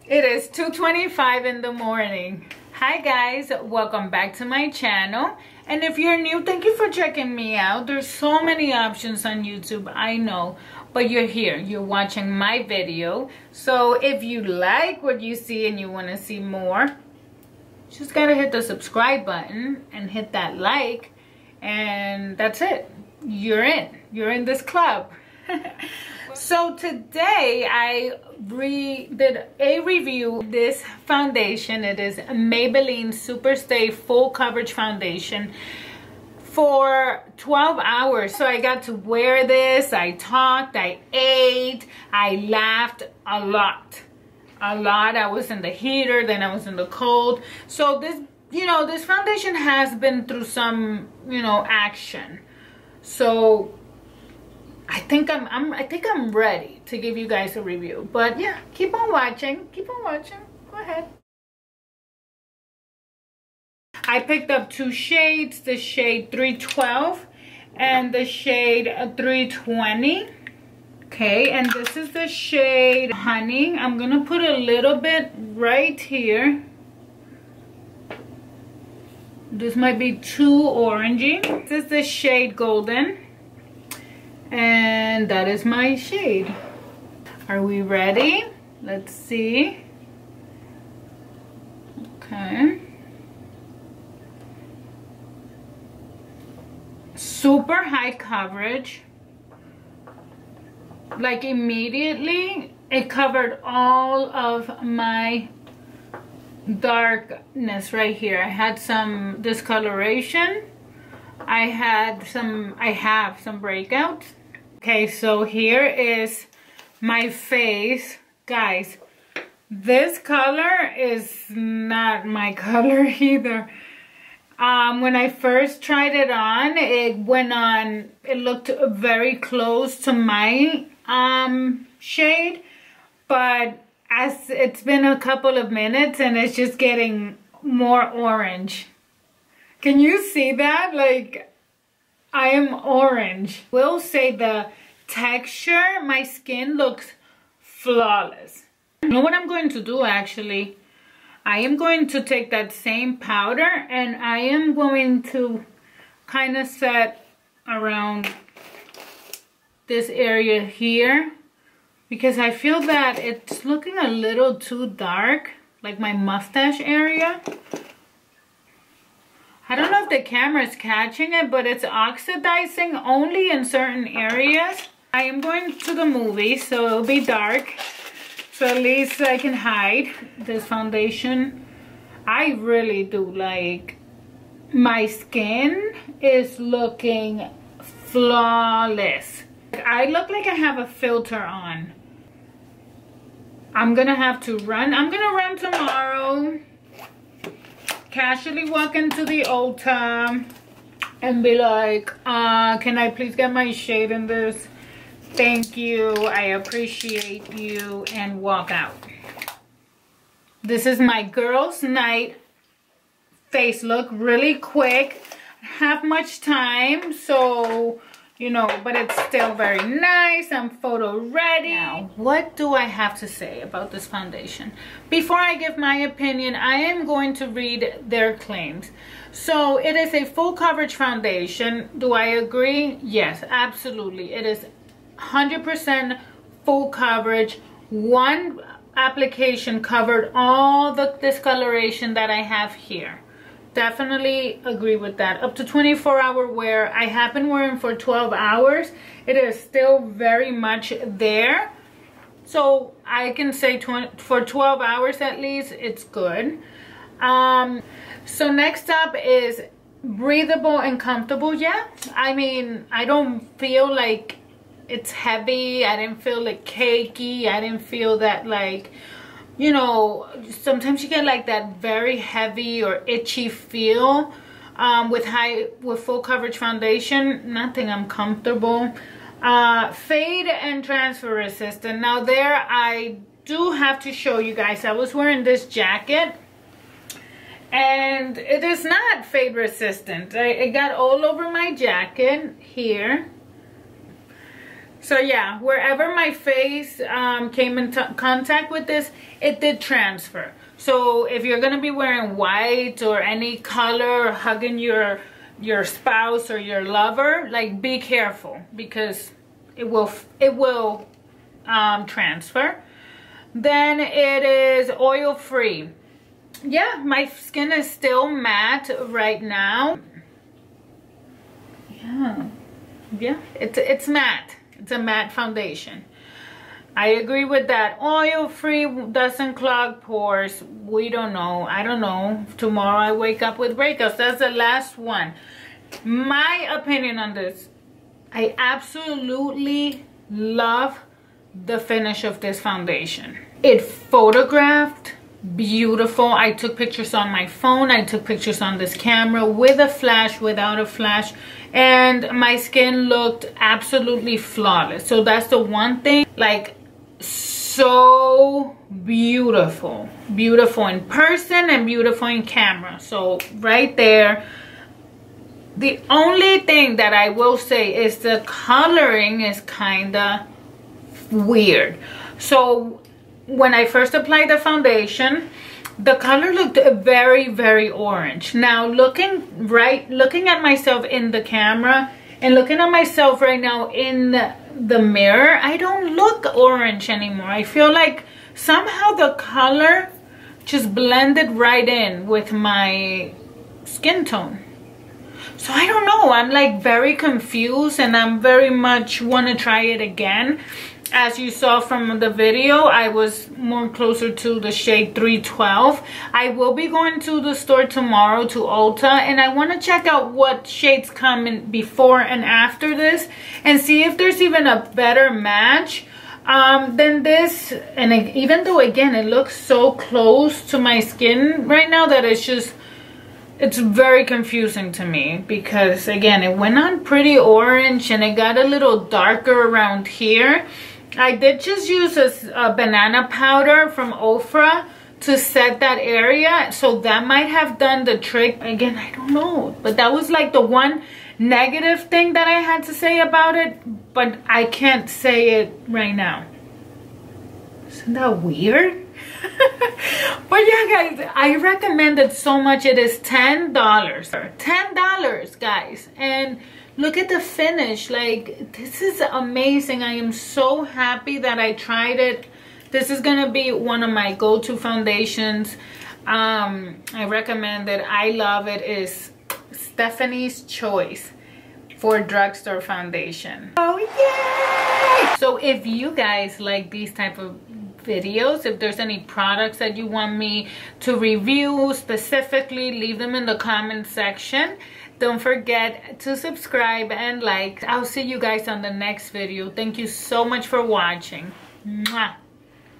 It is 2:25 in the morning. Hi guys, welcome back to my channel. And if you're new, thank you for checking me out. There's so many options on YouTube, I know, but you're here, you're watching my video. So if you like what you see and you want to see more, just gotta hit the subscribe button and hit that like, and that's it. You're in this club. So today I did a review of this foundation. It is Maybelline Super Stay Full Coverage Foundation for 12 hours. So I got to wear this, I talked, I ate, I laughed a lot. I was in the heater, then I was in the cold. So this, this foundation has been through some, action. So I think I'm ready to give you guys a review. But yeah, keep on watching. Go ahead. I picked up two shades, the shade 312 and the shade 320. Okay, and this is the shade Honey. I'm gonna put a little bit right here. This might be too orangey. This is the shade Golden. And that is my shade. Are we ready? Let's see. Okay. Super high coverage. Like immediately, it covered all of my darkness right here. I had some discoloration. I have some breakouts. Okay, so here is my face. Guys, this color is not my color either. When I first tried it on, it looked very close to my shade, but as it's been a couple of minutes and it's just getting more orange. Can you see that? Like, I am orange. Will say the texture, my skin looks flawless. You know what I'm going to do actually? I am going to take that same powder and I am going to kind of set around this area here, because I feel that it's looking a little too dark, like my mustache area. I don't know if the camera is catching it, but it's oxidizing only in certain areas. I am going to the movies, so it'll be dark. So at least I can hide this foundation. I really do like, my skin is looking flawless. I look like I have a filter on. I'm gonna have to run. I'm gonna run tomorrow. Casually walk into the Ulta and be like, can I please get my shade in this? Thank you, I appreciate you, and walk out. This is my girls' night face look, really quick. I don't have much time, so but it's still very nice. I'm photo ready. Now, what do I have to say about this foundation? Before I give my opinion, I am going to read their claims. So it is a full coverage foundation. Do I agree? Yes, absolutely. It is 100% full coverage. One application covered all the discoloration that I have here. Definitely agree with that. Up to 24-hour wear. I have been wearing for 12 hours. It is still very much there. So I can say for 12 hours at least, it's good. So next up is breathable and comfortable. Yeah, I mean, I don't feel like it's heavy. I didn't feel like cakey. I didn't feel that like, sometimes you get like that very heavy or itchy feel with full coverage foundation. Nothing. I'm comfortable. Fade and transfer resistant. Now there, I do have to show you guys, I was wearing this jacket and it is not fade resistant. It got all over my jacket here. So yeah, wherever my face came into contact with this, it did transfer. So if you're gonna be wearing white or any color, or hugging your spouse or your lover, like, be careful, because it will transfer. Then it is oil free. Yeah, my skin is still matte right now. Yeah, it's matte. It's a matte foundation. I agree with that. Oil free, doesn't clog pores. We don't know. I don't know. Tomorrow I wake up with breakouts. That's the last one. My opinion on this, I absolutely love the finish of this foundation. It photographed beautiful. I took pictures on my phone. I took pictures on this camera with a flash, without a flash, and my skin looked absolutely flawless. So that's the one thing, like, so beautiful. Beautiful in person and beautiful in camera. So right there. The only thing that I will say is the coloring is kinda weird. So when I first applied the foundation, the color looked very, very orange. Now looking at myself in the camera and looking at myself right now in the mirror, I don't look orange anymore. I feel like somehow the color just blended right in with my skin tone. So I don't know, I'm like very confused, and I'm very much want to try it again. As you saw from the video, I was more closer to the shade 312. I will be going to the store tomorrow, to Ulta, and I want to check out what shades come in before and after this, and see if there's even a better match than this. And even though, again, it looks so close to my skin right now that it's very confusing to me, because again, it went on pretty orange and it got a little darker around here. I did just use a banana powder from Ofra to set that area, so that might have done the trick. Again, I don't know, but that was like the one negative thing that I had to say about it, but I can't say it right now. Isn't that weird? But yeah, guys, I recommend it so much. It is $10. $10, guys. And look at the finish. Like, this is amazing. I am so happy that I tried it. This is gonna be one of my go-to foundations. I recommend it. I love it. It's Steffany's Choice for Drugstore foundation. Oh yay! So if you guys like these type of videos, if there's any products that you want me to review specifically, leave them in the comment section. Don't forget to subscribe and like. I'll see you guys on the next video. Thank you so much for watching. Mwah.